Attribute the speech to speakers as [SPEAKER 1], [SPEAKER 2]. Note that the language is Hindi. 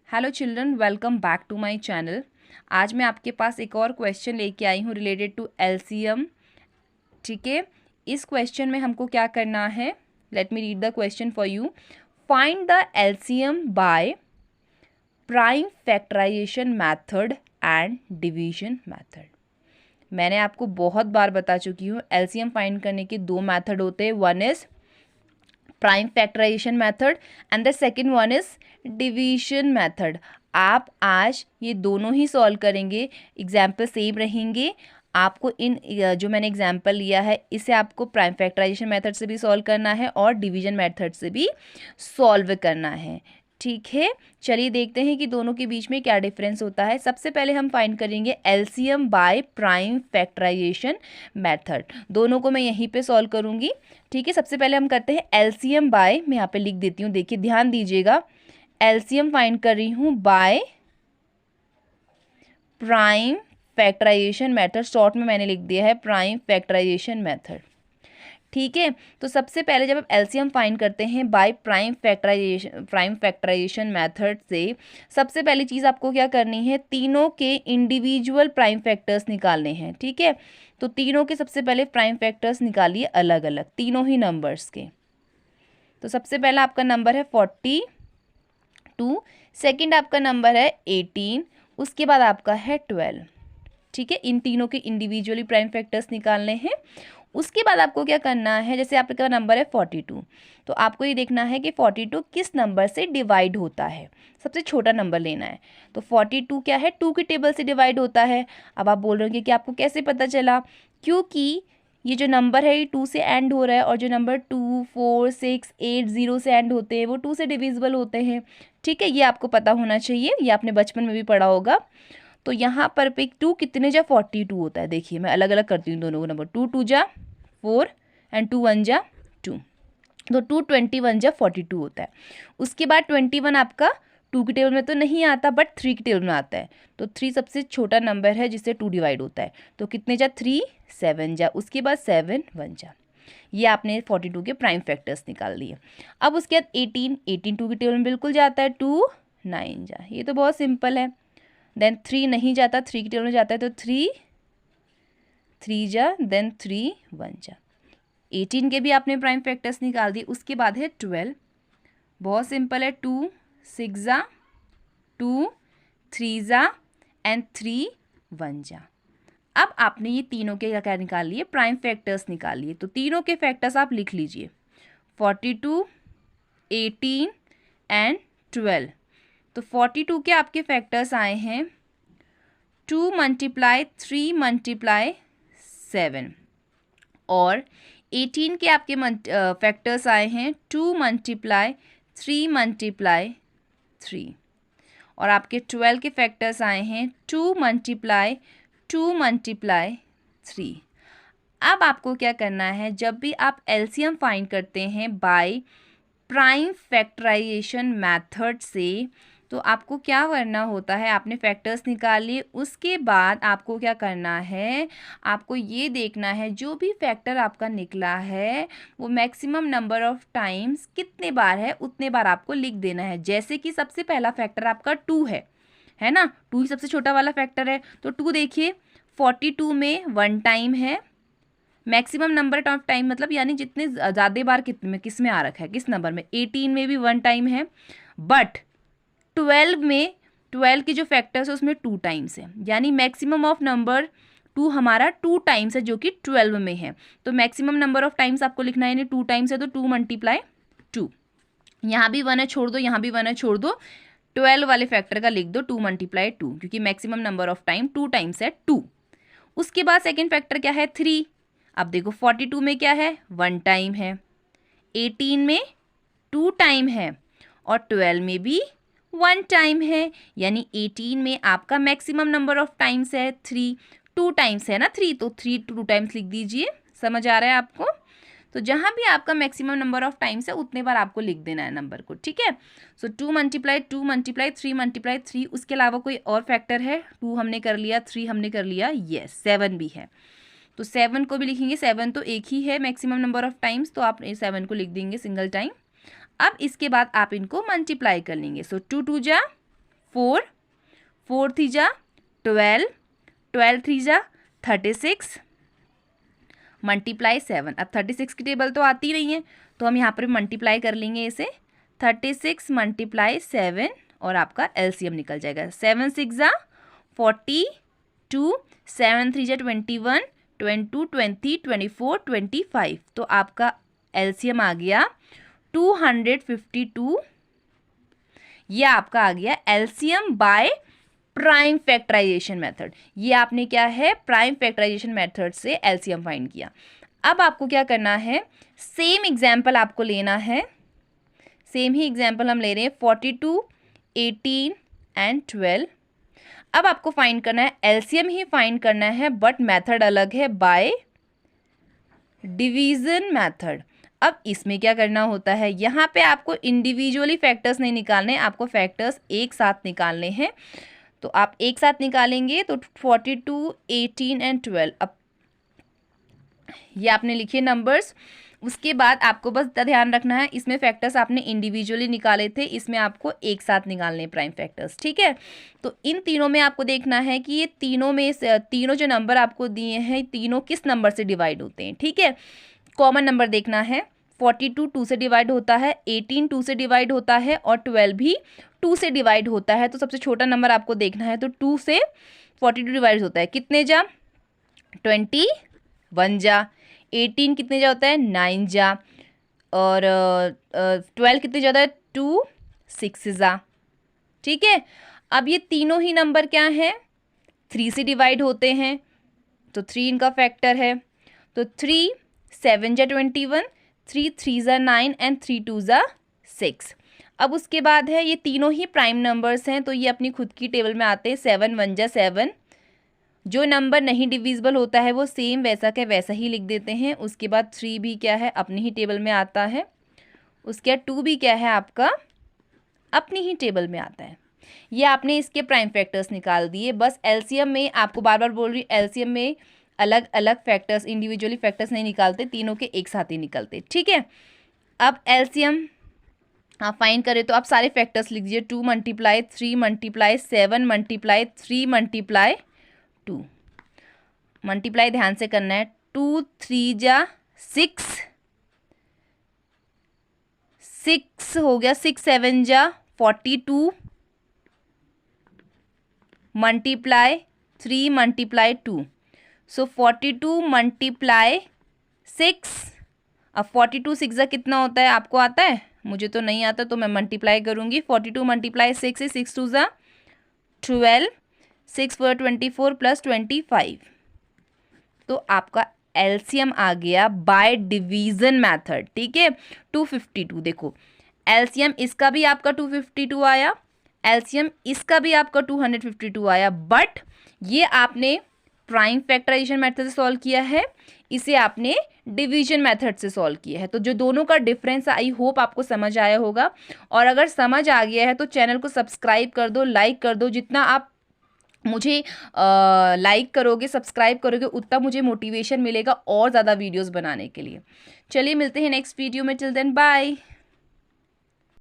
[SPEAKER 1] Hello children, welcome back to my channel. आज मैं आपके पास एक और क्वेश्चन लेके आई हूँ रिलेटेड टू एलसीएम। ठीक है, इस क्वेश्चन में हमको क्या करना है, let me read the question for you. Find the LCM by prime factorisation method and division method. मैंने आपको बहुत बार बता चुकी हूँ, एलसीएम फाइंड करने के दो मेथड होते हैं। One is prime factorisation method and the second one is division method. आप आज ये दोनों ही सॉल्व करेंगे, एग्जाम्पल सेम रहेंगे। आपको इन जो मैंने एग्जाम्पल लिया है इसे आपको प्राइम फैक्टराइजेशन मेथड से भी सॉल्व करना है और डिवीजन मेथड से भी सॉल्व करना है। ठीक है, चलिए देखते हैं कि दोनों के बीच में क्या डिफरेंस होता है। सबसे पहले हम फाइंड करेंगे LCM by prime factorisation method. दोनों को मैं यहीं पे सॉल्व करूंगी। ठीक है, सबसे पहले हम करते हैं एलसीएम बाय, मैं यहाँ पे लिख देती हूँ, देखिए ध्यान दीजिएगा। एलसीएम फाइंड कर रही हूँ by prime factorisation method, short में मैंने लिख दिया है प्राइम फैक्टराइजेशन मेथड। ठीक है, तो सबसे पहले जब आप एलसीएम फाइंड करते हैं बाय प्राइम फैक्टराइजेशन मेथड से, सबसे पहली चीज़ आपको क्या करनी है, तीनों के इंडिविजुअल प्राइम फैक्टर्स निकालने हैं। ठीक है, तो तीनों के सबसे पहले प्राइम फैक्टर्स निकालिए अलग अलग, तीनों ही नंबर्स के। तो सबसे पहला आपका नंबर है 42, सेकंड आपका नंबर है 18, उसके बाद आपका है 12। ठीक है, इन तीनों के इंडिविजुअली प्राइम फैक्टर्स निकालने हैं। उसके बाद आपको क्या करना है, जैसे आपका नंबर है 42, तो आपको ये देखना है कि 42 किस नंबर से डिवाइड होता है, सबसे छोटा नंबर लेना है। तो 42 क्या है, 2 की टेबल से डिवाइड होता है। अब आप बोल रहे हो कि आपको कैसे पता चला, क्योंकि ये जो नंबर है ये 2 से एंड हो रहा है और जो नंबर 2, 4, 6, 8, 0 से एंड होते हैं वो 2 से डिविजिबल होते हैं। ठीक है, ये आपको पता होना चाहिए, ये आपने बचपन में भी पढ़ा होगा। तो यहाँ पर पिक 2 कितने जा 42 होता है। देखिए मैं अलग अलग करती हूँ दोनों को नंबर, 2 2 जा 4 एंड 2 1 जा 2, तो 2 21 जा 42 होता है। उसके बाद 21 आपका 2 की टेबल में तो नहीं आता बट 3 की टेबल में आता है। तो 3 सबसे छोटा नंबर है जिससे 2 डिवाइड होता है, तो कितने जा 3 7 जा, उसके बाद 7 1 जा। ये आपने 42 के प्राइम फैक्टर्स निकाल लिए। अब उसके बाद 18 2 की टेबल में बिल्कुल जाता है, 2 9 जा, ये तो बहुत सिंपल है। देन 3 नहीं जाता, 3 की टेबल में जाता है, तो 3 3 जा, देन 3 1 जा। 18 के भी आपने प्राइम फैक्टर्स निकाल दिए। उसके बाद है 12, बहुत सिंपल है, 2 6 जा, 2 3 जा एंड 3 1 जा। अब आपने ये तीनों के क्या निकाल लिए, प्राइम फैक्टर्स निकाल लिए। तो तीनों के फैक्टर्स आप लिख लीजिए, 42 18 एंड 12। तो 42 के आपके फैक्टर्स आए हैं 2 × 3 × 7 और 18 के आपके फैक्टर्स आए हैं 2 × 3 × 3 और आपके 12 के फैक्टर्स आए हैं 2 × 2 × 3। अब आपको क्या करना है, जब भी आप एलसीएम फाइंड करते हैं बाय प्राइम फैक्टराइजेशन मेथड से, तो आपको क्या करना होता है, आपने फैक्टर्स निकाल लिए। उसके बाद आपको क्या करना है, आपको ये देखना है जो भी फैक्टर आपका निकला है वो मैक्सिमम नंबर ऑफ टाइम्स कितने बार है उतने बार आपको लिख देना है। जैसे कि सबसे पहला फैक्टर आपका 2 है ना, 2 ही सबसे छोटा वाला फैक्टर है। तो 2 देखिए 42 में 1 टाइम है, मैक्सिमम नंबर ऑफ टाइम मतलब यानी जितने ज़्यादा बार किस में आ रखा है, किस नंबर में। 18 में भी 1 टाइम है, बट 12 के जो फैक्टर्स है उसमें 2 टाइम्स है, यानी मैक्सिमम ऑफ नंबर 2 हमारा 2 टाइम्स है जो कि 12 में है। तो मैक्सिमम नंबर ऑफ टाइम्स आपको लिखना है, यानी 2 टाइम्स है तो 2 × 2। यहाँ भी 1 है छोड़ दो, यहाँ भी 1 है छोड़ दो, 12 वाले फैक्टर का लिख दो 2 × 2, क्योंकि maximum number of time 2 times है 2। उसके बाद सेकेंड फैक्टर क्या है 3। अब देखो 42 में क्या है 1 टाइम है, 18 में 2 टाइम है और 12 में भी 1 टाइम है, यानी 18 में आपका मैक्सिमम नंबर ऑफ टाइम्स है 3, 2 टाइम्स है ना 3, तो 3 2 टाइम्स लिख दीजिए। समझ आ रहा है आपको। तो जहाँ भी आपका मैक्सिमम नंबर ऑफ टाइम्स है उतने बार आपको लिख देना है नंबर को। ठीक है, सो 2 × 2 × 3 × 3। उसके अलावा कोई और फैक्टर है, 2 हमने कर लिया, 3 हमने कर लिया, यस 7 भी है। तो 7 को भी लिखेंगे, 7 तो एक ही है मैक्सिमम नंबर ऑफ टाइम्स, तो आप 7 को लिख देंगे सिंगल टाइम। अब इसके बाद आप इनको मल्टीप्लाई कर लेंगे। सो 2 2 जा 4, 4 3 जा 12, 12 3 जा 36, मल्टीप्लाई 7। अब 36 की टेबल तो आती नहीं है, तो हम यहाँ पर मल्टीप्लाई कर लेंगे इसे, 36 मल्टीप्लाई 7 और आपका एलसीएम निकल जाएगा। 7 6 जा 42, 7 3 जा 21, 22 20 24 25, तो आपका एलसीएम आ गया 252। ये आपका आ गया LCM by prime factorisation method. ये आपने क्या है, प्राइम फैक्टराइजेशन मेथड से एलसीएम फाइंड किया। अब आपको क्या करना है, सेम एग्जाम्पल आपको लेना है, सेम ही एग्जाम्पल हम ले रहे हैं 42, 18 एंड 12। अब आपको फाइंड करना है, एलसीएम ही फाइंड करना है, बट मेथड अलग है, बाय डिवीजन मेथड। अब इसमें क्या करना होता है, यहाँ पे आपको इंडिविजुअली फैक्टर्स नहीं निकालने, आपको फैक्टर्स एक साथ निकालने हैं। तो आप एक साथ निकालेंगे तो 42, 18 एंड 12। अब ये आपने लिखे नंबर्स। उसके बाद आपको बस ध्यान रखना है, इसमें फैक्टर्स आपने इंडिविजुअली निकाले थे, इसमें आपको एक साथ निकालने हैं प्राइम फैक्टर्स, ठीक है। तो इन तीनों में आपको देखना है कि ये तीनों में तीनों जो नंबर आपको दिए हैं, तीनों किस नंबर से डिवाइड होते हैं, ठीक है। कॉमन नंबर देखना है, 42 2 से डिवाइड होता है, 18 2 से डिवाइड होता है और 12 भी 2 से डिवाइड होता है। तो सबसे छोटा नंबर आपको देखना है, तो 2 से 42 डिवाइड होता है, कितने जा 21 जा। 18 कितने जा होता है 9 जा, और 12 कितने जाता है 2 6 जा, ठीक है। अब ये तीनों ही नंबर क्या हैं, 3 से डिवाइड होते हैं, तो 3 इनका फैक्टर है। तो 3 7 जा 21, 3 3 जा 9 एंड 3 2 जा 6। अब उसके बाद है, ये तीनों ही प्राइम नंबर्स हैं, तो ये अपनी खुद की टेबल में आते हैं। 7 1 जा 7, जो नंबर नहीं डिविजिबल होता है वो सेम वैसा के वैसा ही लिख देते हैं। उसके बाद 3 भी क्या है, अपनी ही टेबल में आता है। उसके बाद 2 भी क्या है, आपका अपनी ही टेबल में आता है। ये आपने इसके प्राइम फैक्टर्स निकाल दिए। बस एलसीएम में आपको बार बार बोल रही, एलसीएम में अलग अलग फैक्टर्स, इंडिविजुअली फैक्टर्स नहीं निकालते, तीनों के एक साथ ही निकलते, ठीक है। अब एलसीएम आप फाइंड करें तो आप सारे फैक्टर्स लिख दीजिए। 2 multiply 3 multiply 7 multiply 3 multiply 2। Multiply ध्यान से करना है। 2 3 जा 6, 6 हो गया, 6 7 जा 42 मल्टीप्लाई 3 मल्टीप्लाई 2, सो 42 मल्टीप्लाई 6। अब 42 6 जा कितना होता है, आपको आता है, मुझे तो नहीं आता, तो मैं मल्टीप्लाई करूँगी। 42 मल्टीप्लाई 6 है, 6 2 जा 12, 6 4 24 प्लस 25। तो आपका एलसीएम आ गया बाय डिवीजन मेथड, ठीक है, 252। देखो एलसीएम इसका भी आपका 252 आया, एलसीएम इसका भी आपका 252 आया, बट ये आपने प्राइम फैक्टराइजेशन मेथड से सॉल्व किया है, इसे आपने डिवीजन मेथड से सॉल्व किया है। तो जो दोनों का डिफरेंस, आई होप आपको समझ आया होगा। और अगर समझ आ गया है तो चैनल को सब्सक्राइब कर दो, लाइक कर दो। जितना आप मुझे लाइक करोगे, सब्सक्राइब करोगे, उतना मुझे मोटिवेशन मिलेगा और ज़्यादा वीडियोस बनाने के लिए। चलिए मिलते हैं नेक्स्ट वीडियो में, टिल देन बाय।